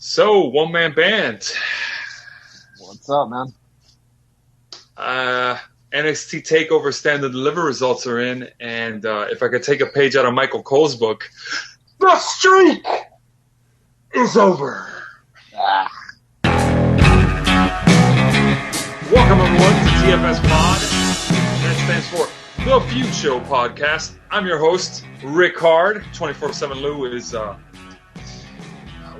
So, one-man band. What's up, man? NXT Takeover Stand and Deliver results are in, and if I could take a page out of Michael Cole's book, the streak is over. Welcome, everyone, to TFS Pod. That stands for The Feud Show Podcast. I'm your host, Ric-Hard. 24/7 Lou is,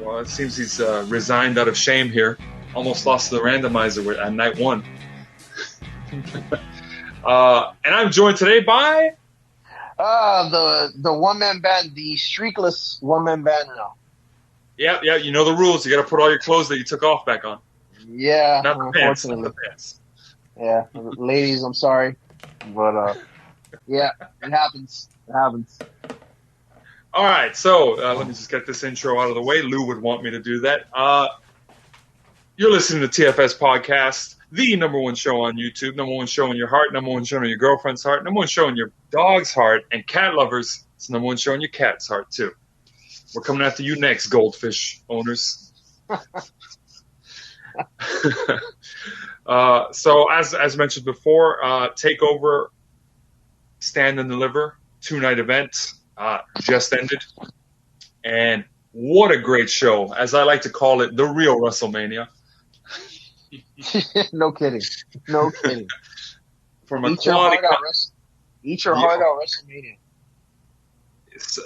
well, it seems he's resigned out of shame here. Almost lost to the Randomizer at night one. And I'm joined today by the one-man band, the streakless one-man band now. Yeah, you know the rules. You got to put all your clothes that you took off back on. Yeah, not the pants. Not the pants. Yeah, ladies, I'm sorry, but yeah, it happens. It happens. All right, so let me just get this intro out of the way. Lou would want me to do that. You're listening to TFS Podcast, the number one show on YouTube, number one show in your heart, number one show in your girlfriend's heart, number one show in your dog's heart, and cat lovers, it's number one show in your cat's heart, too. We're coming after you next, goldfish owners. So, as mentioned before, Takeover, Stand and Deliver, 2-night event, just ended. And what a great show. As I like to call it, the real WrestleMania. No kidding. No kidding. From a Eat your heart out WrestleMania. It's a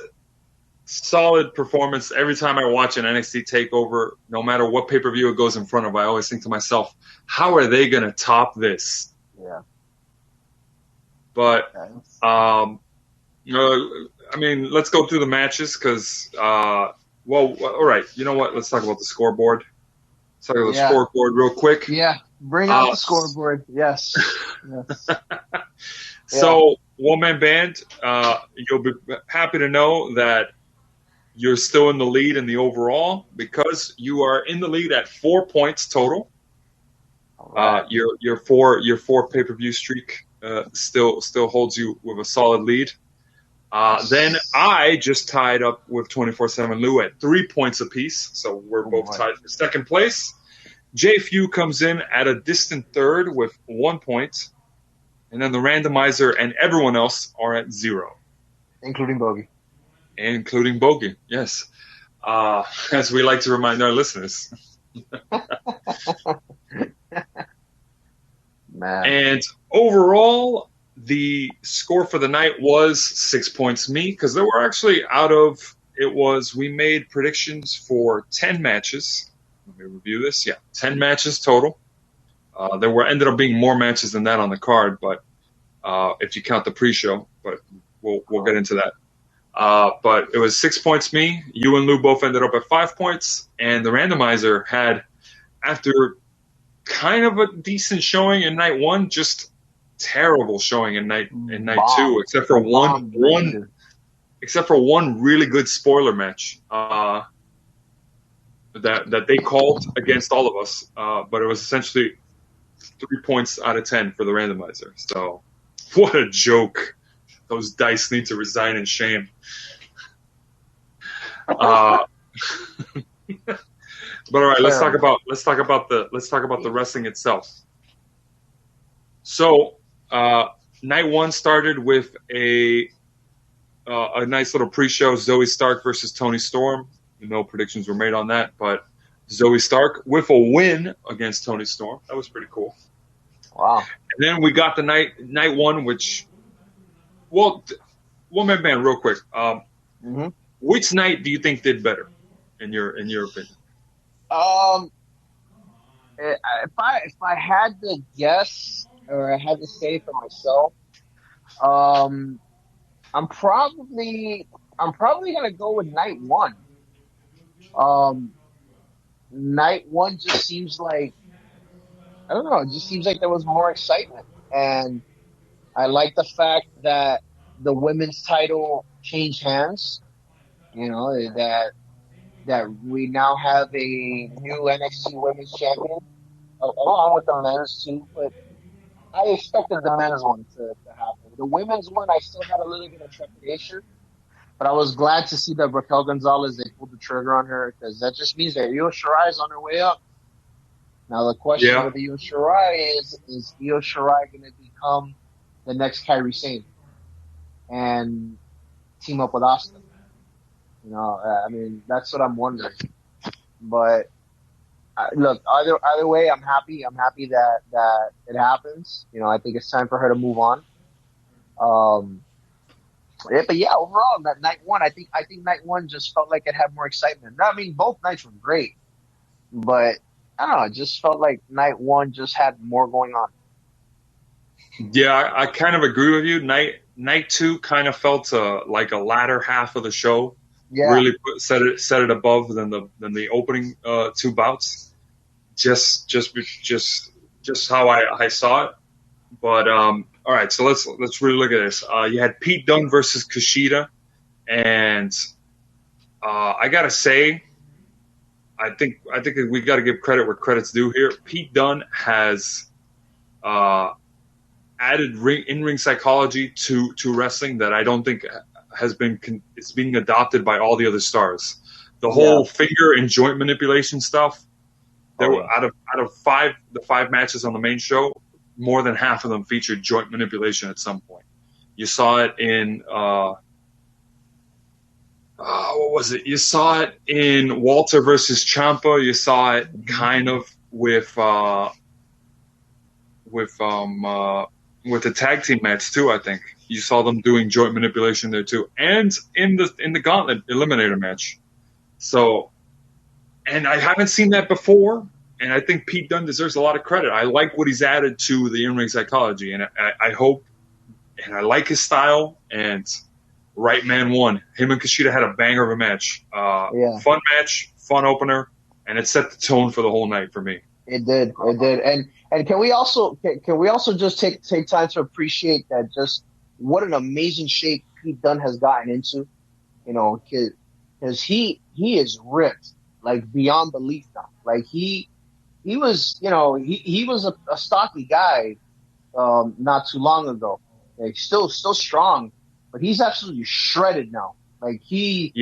solid performance. Every time I watch an NXT Takeover, no matter what pay-per-view it goes in front of, I always think to myself, how are they going to top this? Yeah. But, I mean, let's go through the matches because, well, all right. You know what? Let's talk about the scoreboard. Let's talk about the scoreboard real quick. Yeah, bring out the scoreboard. Yes. So, one-man band, you'll be happy to know that you're still in the lead in the overall because you are in the lead at 4 points total. Right. Your four pay-per-view streak still holds you with a solid lead. Then I just tied up with 24/7 Lou at 3 points apiece, so we're both tied for second place. J Few comes in at a distant third with 1 point, and then the Randomizer and everyone else are at 0. Including Bogey. Including Bogey, yes. As we like to remind our listeners. Man. And overall, the score for the night was 6 points me, because there were actually we made predictions for 10 matches. Let me review this. Yeah, 10 matches total. There ended up being more matches than that on the card, but if you count the pre-show, but we'll get into that. But it was 6 points me. You and Lou both ended up at 5 points, and the Randomizer had, after kind of a decent showing in night one, just terrible showing in night two, except for one really good spoiler match that they called against all of us. But it was essentially 3 points out of 10 for the Randomizer. So what a joke. Those dice need to resign in shame. But all right, let's talk about the wrestling itself. So, night one started with a nice little pre-show, Zoe Stark versus Toni Storm. No predictions were made on that, but Zoe Stark with a win against Toni Storm. That was pretty cool. Wow. And then we got the night one, which, well, one-man band, real quick. Which night do you think did better, in your opinion? If I had to guess, or I had to say for myself, I'm probably gonna go with night one. Night one just seems like, I don't know, it just seems like there was more excitement, and I like the fact that the women's title changed hands. You know, that we now have a new NXT Women's Champion, along with the men's too, but I expected the men's one to happen. The women's one, I still had a little bit of trepidation, But I was glad to see that Raquel Gonzalez, they pulled the trigger on her, because that just means that Io Shirai is on her way up. Now the question Yeah. with Io Shirai is Io Shirai going to become the next Kairi Sane and team up with Asuka? You know, I mean, that's what I'm wondering. But look, either way, I'm happy. I'm happy that it happens. You know, I think it's time for her to move on. Yeah, but yeah, overall, that night one, I think night one just felt like it had more excitement. I mean, both nights were great, but I don't know, it just felt like night one just had more going on. Yeah, I kind of agree with you. Night two kind of felt like a latter half of the show. Yeah, Really set it above than the opening two bouts. Just how I saw it. But all right, so let's really look at this. You had Pete Dunne versus Kushida, and I gotta say, I think we got to give credit where credit's due here. Pete Dunne has added in-ring psychology to wrestling that I don't think has been it's being adopted by all the other stars. The whole finger and joint manipulation stuff. There were out of the five matches on the main show, more than half of them featured joint manipulation at some point. You saw it in what was it? You saw it in Walter versus Ciampa. You saw it kind of with the tag team match too. I think you saw them doing joint manipulation there too, and in the Gauntlet Eliminator match. So, and I haven't seen that before, and I think Pete Dunne deserves a lot of credit. I like what he's added to the in-ring psychology, and I hope, and I like his style, and right man won. Him and Kushida had a banger of a match. Fun match, fun opener, and it set the tone for the whole night for me. it did, and can we also just take time to appreciate that, just what an amazing shape Pete Dunne has gotten into, you know, because he is ripped like beyond belief now. Like he was, you know, he was a stocky guy not too long ago. Like still strong, but he's absolutely shredded now. Like he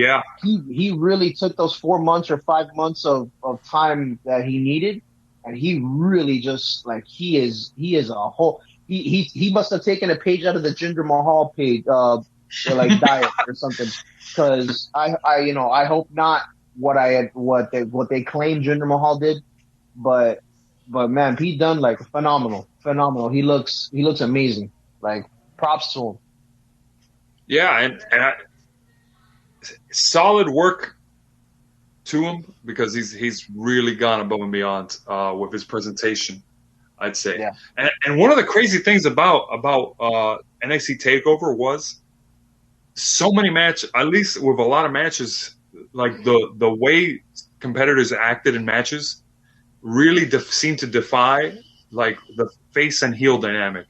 really took those 4 months or 5 months of time that he needed, and he really just like he is a whole. He must have taken a page out of the Jinder Mahal page, like diet or something. Because I hope not what they claim Jinder Mahal did, but man, Pete Dunne, like phenomenal. He looks amazing. Like props to him. Yeah, and solid work to him, because he's really gone above and beyond with his presentation, I'd say. Yeah. And one of the crazy things about NXT Takeover was so many matches, at least with a lot of matches, like the way competitors acted in matches really seemed to defy like the face and heel dynamic.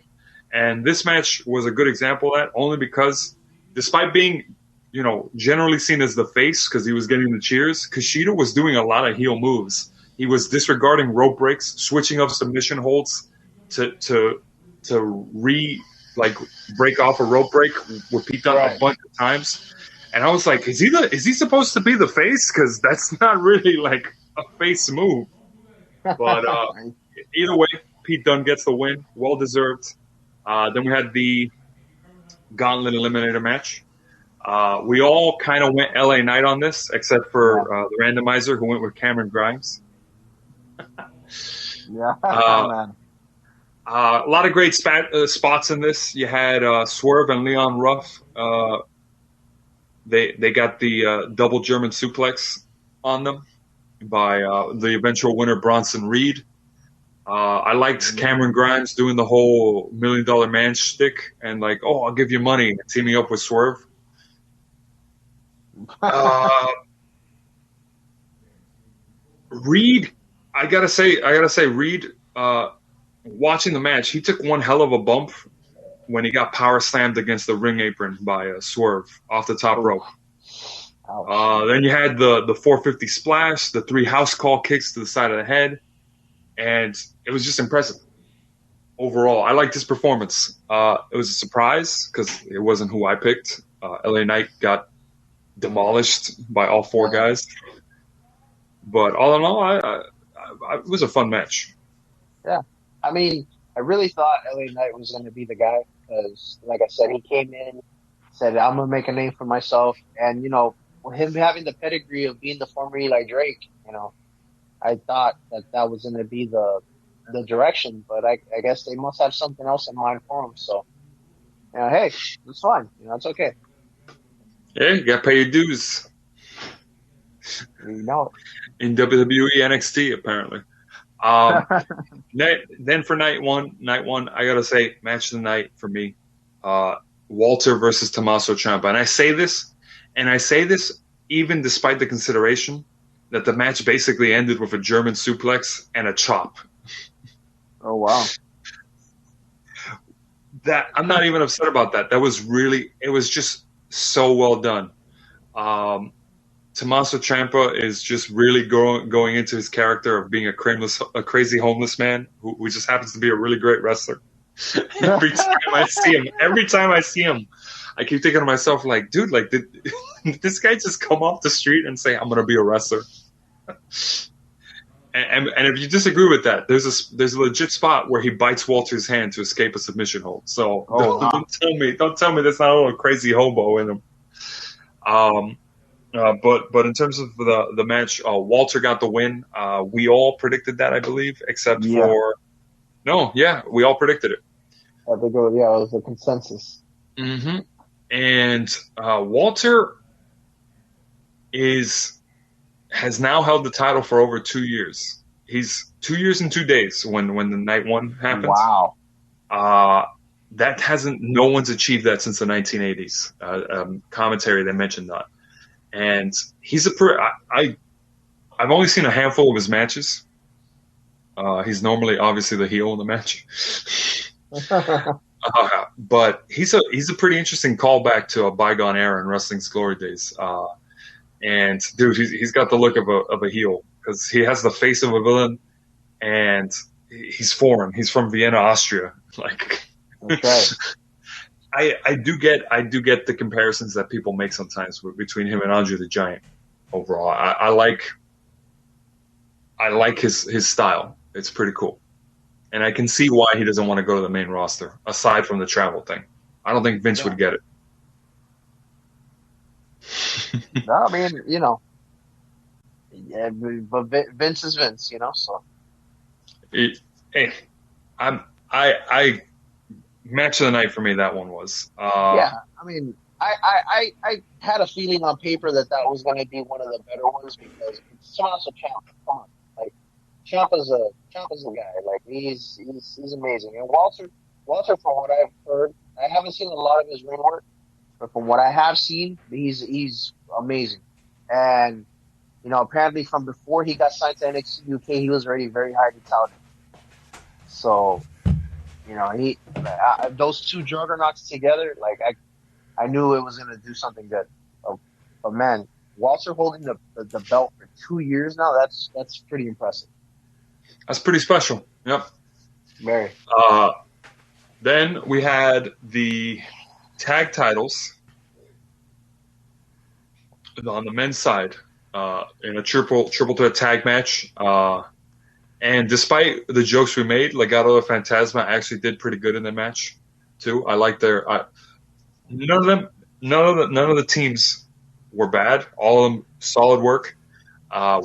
And this match was a good example of that, only because despite being, you know, generally seen as the face because he was getting the cheers, Kushida was doing a lot of heel moves. He was disregarding rope breaks, switching up submission holds to break off a rope break with Pete Dunne a bunch of times. And I was like, is he supposed to be the face? Because that's not really like a face move. But either way, Pete Dunne gets the win, well deserved. Then we had the Gauntlet Eliminator match. We all kind of went LA Knight on this, except for the randomizer who went with Cameron Grimes. Man. A lot of great spots in this. You had Swerve and Leon Ruff. They got the double German suplex on them by the eventual winner, Bronson Reed. I liked Cameron Grimes doing the whole $1 Million Man shtick and like, oh, I'll give you money, teaming up with Swerve. Reed, I gotta say, Reed, watching the match, he took one hell of a bump when he got power slammed against the ring apron by Swerve off the top rope. Then you had the 450 splash, the 3 house call kicks to the side of the head, and it was just impressive. Overall, I liked his performance. It was a surprise because it wasn't who I picked. LA Knight got demolished by all four guys. But all in all, it was a fun match. Yeah. I mean, I really thought LA Knight was going to be the guy because, like I said, he came in, said, I'm going to make a name for myself. And, him having the pedigree of being the former Eli Drake, I thought that that was going to be the direction, but I guess they must have something else in mind for him. So, hey, it's fine. It's okay. Yeah, you got to pay your dues. In WWE NXT, apparently. Then for night one, I gotta say, match of the night for me, Walter versus Tommaso Ciampa, and I say this even despite the consideration that the match basically ended with a German suplex and a chop. Oh wow! That I'm not even upset about that. It was just so well done. Tommaso Ciampa is just really going into his character of being a crazy homeless man who just happens to be a really great wrestler. Every time I see him, I keep thinking to myself, like, dude, like, did this guy just come off the street and say, I'm going to be a wrestler? And if you disagree with that, there's a legit spot where he bites Walter's hand to escape a submission hold. So don't tell me there's not a little crazy hobo in him. But in terms of the match, Walter got the win. We all predicted that, I believe, except for we all predicted it. I think it was a consensus. Mm-hmm. And Walter has now held the title for over 2 years. He's 2 years and 2 days when the night one happened. Wow. No one's achieved that since the 1980s. Commentary, they mentioned that. And I've only seen a handful of his matches. He's normally obviously the heel in the match. But he's a pretty interesting callback to a bygone era in wrestling's glory days. And dude, he's got the look of a heel because he has the face of a villain, and he's foreign. He's from Vienna, Austria. Like, okay. I do get the comparisons that people make sometimes between him and Andre the Giant. Overall, I like his style. It's pretty cool, and I can see why he doesn't want to go to the main roster. Aside from the travel thing, I don't think Vince would get it. No, I mean, but Vince is Vince, so. I match of the night for me, that one was. I mean, I had a feeling on paper that was going to be one of the better ones because it's Tommaso Ciampa. Come on, like Ciampa's a guy. Like he's amazing. And Walter, from what I've heard, I haven't seen a lot of his ring work, but from what I have seen, he's amazing. And apparently from before he got signed to NXT UK, he was already very highly touted. So. Those two juggernauts together, like I knew it was going to do something good. But man, Walter holding the belt for 2 years now, that's pretty impressive. That's pretty special. Yep. Very. Then we had the tag titles on the men's side in a triple threat tag match. And despite the jokes we made, Legado de Fantasma actually did pretty good in the match too. I like their none of the teams were bad. All of them solid work.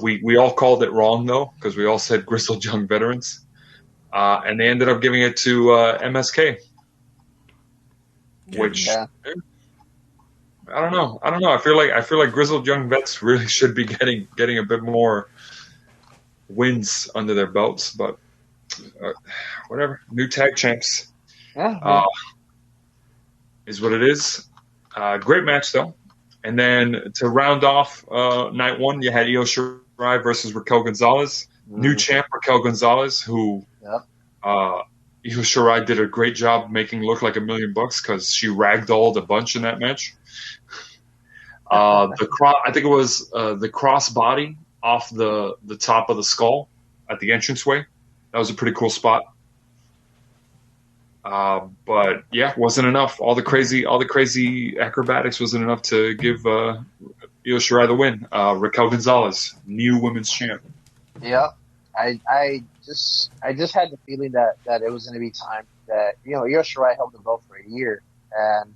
We all called it wrong though because we all said Grizzled Young Veterans, and they ended up giving it to MSK. Which I don't know. I feel like Grizzled Young Vets really should be getting a bit more wins under their belts, but whatever. New tag champs is what it is. Great match though. And then to round off night one, you had Io Shirai versus Raquel Gonzalez. New champ Raquel Gonzalez, who Io Shirai did a great job making look like $1 million because she ragdolled a bunch in that match. I think it was the cross body off the top of the skull at the entranceway. That was a pretty cool spot. But yeah, wasn't enough. All the crazy acrobatics wasn't enough to give Io Shirai the win. Raquel Gonzalez, new women's champ. Yeah. I just had the feeling that it was going to be time that, Io Shirai held the belt for a year. And,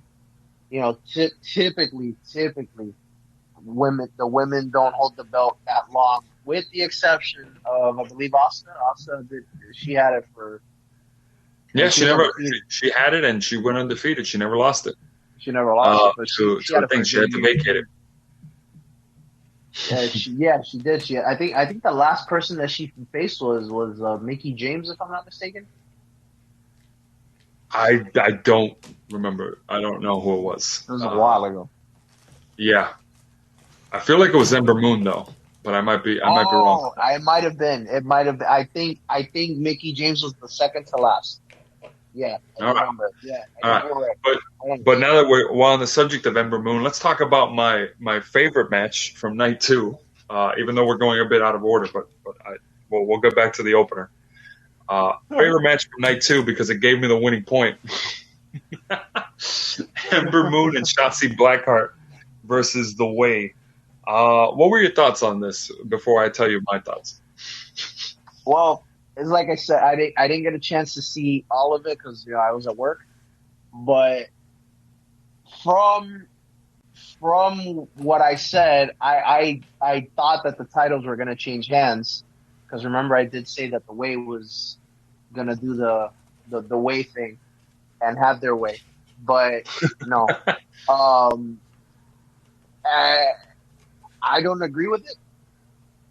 typically, the women don't hold the belt that long, with the exception of, I believe, Asuka. She had it for. Yeah, she had it and she went undefeated. She never lost it. She never lost it, but she had to vacate it. Yeah, she did. I think the last person that she faced was Mickie James, if I'm not mistaken. I don't remember. I don't know who it was. It was a while ago. Yeah, I feel like it was Ember Moon though, but I might be wrong. It might have been. I think Mickie James was the second to last. Yeah, I remember. Yeah, But now that we're on the subject of Ember Moon, let's talk about my favorite match from night 2. Even though we're going a bit out of order, but we'll get back to the opener. Favorite match from night 2 because it gave me the winning point. Ember Moon and Shotzi Blackheart versus The Way. What were your thoughts on this before I tell you my thoughts? Well, it's like I said, I didn't get a chance to see all of it because I was at work. But from what I said, I thought that the titles were going to change hands because remember I did say that The Way was going to do the way thing and have their way, but no, I don't agree with it,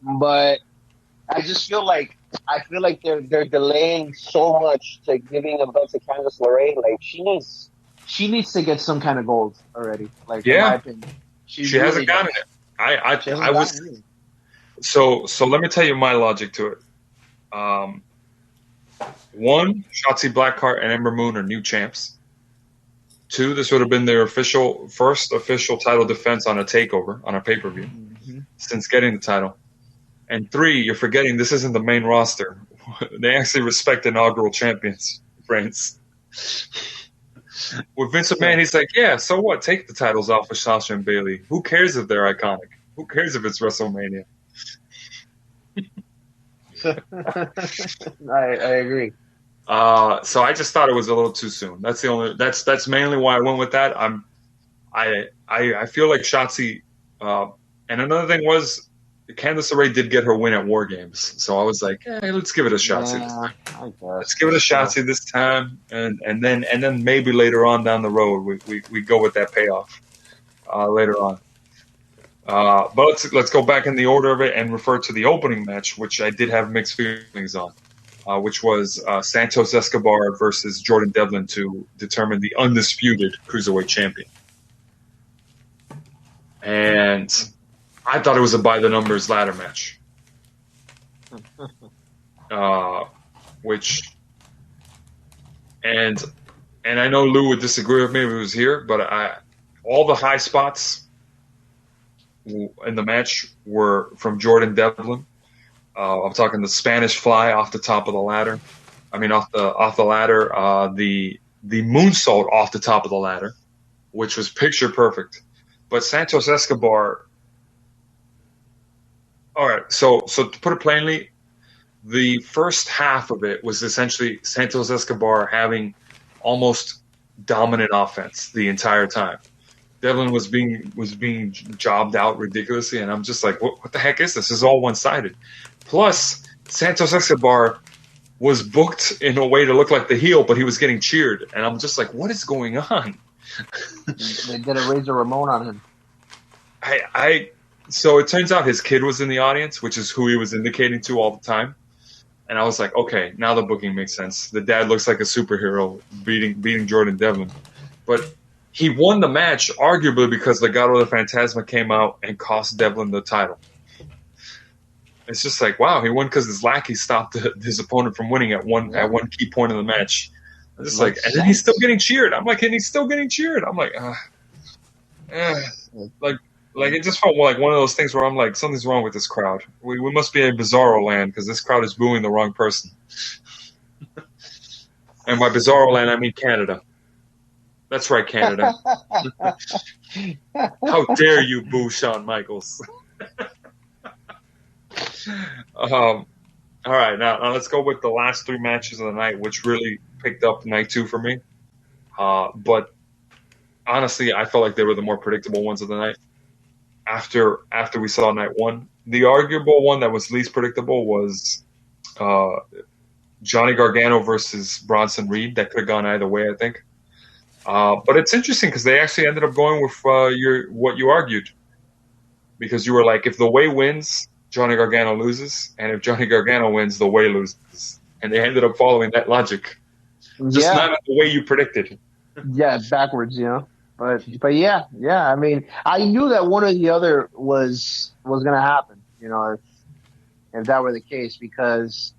but I just feel like they're delaying so much to giving a belt to Candice LeRae. Like she needs to get some kind of gold already. Like in my opinion, she really hasn't gotten it. I was so let me tell you my logic to it. One, Shotzi Blackheart and Ember Moon are new champs. 2, this would have been their first official title defense on a takeover, on a pay-per-view, since getting the title. And 3, you're forgetting this isn't the main roster. They actually respect inaugural champions reigns. With Vince McMahon, he's like, yeah, so what? Take the titles off of Sasha and Bayley. Who cares if they're iconic? Who cares if it's WrestleMania? I agree. So I just thought it was a little too soon. That's mainly why I went with that. I feel like Shotzi, and another thing was Candice LeRae did get her win at War Games, so I was like, hey, let's give it a Shotzi this time. Let's give it a Shotzi this time, and then maybe later on down the road we go with that payoff later on. But let's go back in the order of it and refer to the opening match, which I did have mixed feelings on, which was Santos Escobar versus Jordan Devlin to determine the undisputed Cruiserweight champion. And I thought it was a by-the-numbers ladder match, and I know Lou would disagree with me if he was here, but all the high spots in the match were from Jordan Devlin. I'm talking the Spanish Fly off the top of the ladder. I mean, off the ladder, the moonsault off the top of the ladder, which was picture perfect. But Santos Escobar. All right, so to put it plainly, the first half of it was essentially Santos Escobar having almost dominant offense the entire time. Devlin was being jobbed out ridiculously, and I'm just like, what the heck is this? This is all one-sided. Plus, Santos Escobar was booked in a way to look like the heel, but he was getting cheered, and I'm just like, what is going on? They did a Razor Ramon on him. So it turns out his kid was in the audience, which is who he was indicating to all the time. And I was like, okay, now the booking makes sense. The dad looks like a superhero beating Jordan Devlin. But he won the match arguably because Legado del Fantasma came out and cost Devlin the title. It's just like, wow, he won because his lackey stopped his opponent from winning at one key point in the match. I'm just like, and then he's still getting cheered. I'm like, and he's still getting cheered. I'm like, like it just felt like one of those things where I'm like, something's wrong with this crowd. We must be in Bizarro land because this crowd is booing the wrong person. And by Bizarro land, I mean Canada. That's right, Canada. How dare you boo Shawn Michaels? All right, now let's go with the last three matches of the night, which really picked up night two for me. But honestly, I felt like they were the more predictable ones of the night. After we saw night one, the arguable one that was least predictable was Johnny Gargano versus Bronson Reed. That could have gone either way, I think. But it's interesting because they actually ended up going with what you argued, because you were like, if the way wins, Johnny Gargano loses, and if Johnny Gargano wins, the way loses, and they ended up following that logic, just not the way you predicted. Yeah, backwards, But yeah. I mean, I knew that one or the other was gonna happen, if that were the case, because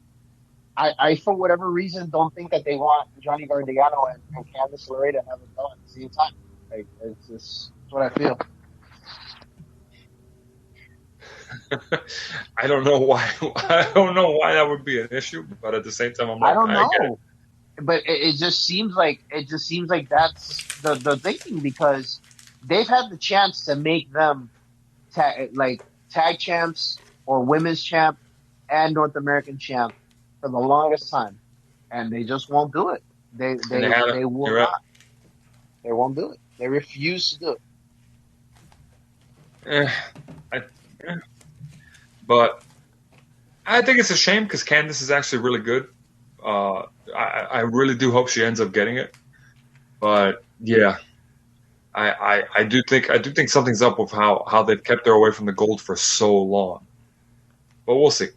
I for whatever reason don't think that they want Johnny Gargano and Candice LeRae to have it done at the same time. Like, it's what I feel. I don't know why. I don't know why that would be an issue, but at the same time, I'm like, I don't know. I get it. But it just seems like that's the thinking, because they've had the chance to make them tag champs or women's champ and North American champ for the longest time, and they just won't do it. They will not. They won't do it. They refuse to do it. But I think it's a shame because Candice is actually really good. I really do hope she ends up getting it. But yeah, I do think something's up with how they've kept her away from the gold for so long. But we'll see.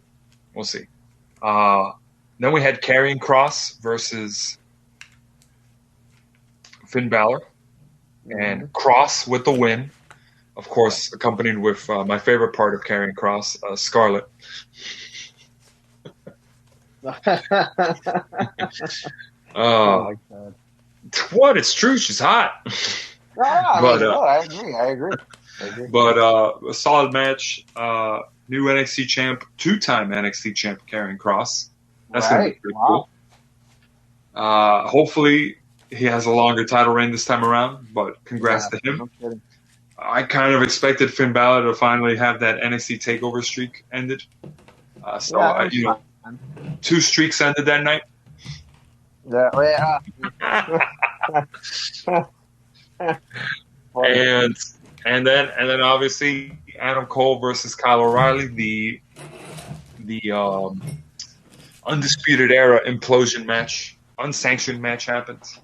Then we had Karrion Kross versus Finn Balor, and Kross with the win. Of course, accompanied with my favorite part of Karrion Kross, Scarlett. Oh my God! What? It's true. She's hot. I agree. But a solid match. New NXT champ, two-time NXT champ, Karrion Kross. That's going to be pretty cool. Hopefully, he has a longer title reign this time around. But congrats to him. No kidding. I kind of expected Finn Balor to finally have that NXT Takeover streak ended. Two streaks ended that night. And then obviously Adam Cole versus Kyle O'Reilly, the Undisputed Era implosion match, unsanctioned match happens.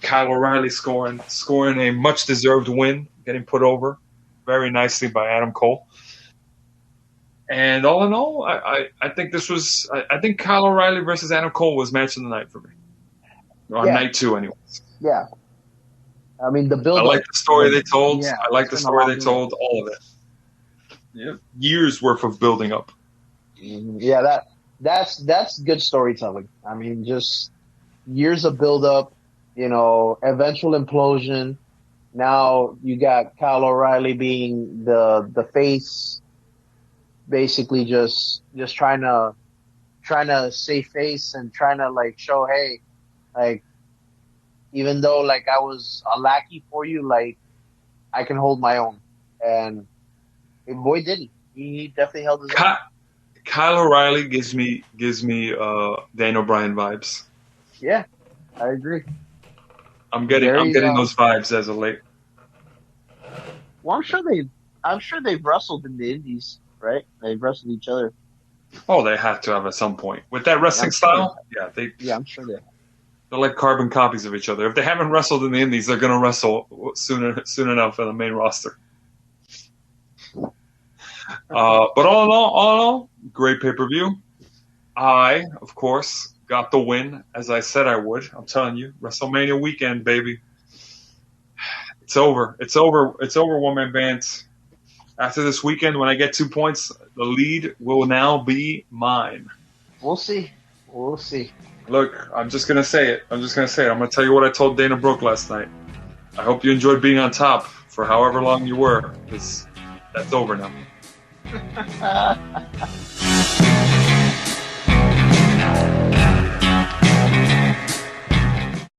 Kyle O'Reilly scoring a much deserved win, getting put over very nicely by Adam Cole. And all in all, I think this was I think Kyle O'Reilly versus Adam Cole was match of the night for me. On night two, anyways. Yeah. I mean, the build. I like the story they told. Yeah, I like the story they told. All of it. Yeah, years worth of building up. Yeah, that's good storytelling. I mean, just years of build up. Eventual implosion. Now you got Kyle O'Reilly being the face, basically just trying to save face and trying to show, hey, even though I was a lackey for you, I can hold my own. And boy, did he. He definitely held his own. Kyle O'Reilly gives me Daniel Bryan vibes. Yeah, I agree. I'm getting those vibes as of late. Well, I'm sure they've wrestled in the Indies, right? They've wrestled each other. Oh, they have to have at some point with that wrestling style. Yeah, I'm sure they have. They're like carbon copies of each other. If they haven't wrestled in the Indies, they're going to wrestle soon enough on the main roster. But all in all, great pay-per-view. I, of course, got the win, as I said I would. I'm telling you, WrestleMania weekend, baby. It's over. It's over, one-man bands. After this weekend, when I get 2 points, the lead will now be mine. We'll see. Look, I'm just going to say it. I'm going to tell you what I told Dana Brooke last night. I hope you enjoyed being on top for however long you were, because that's over now.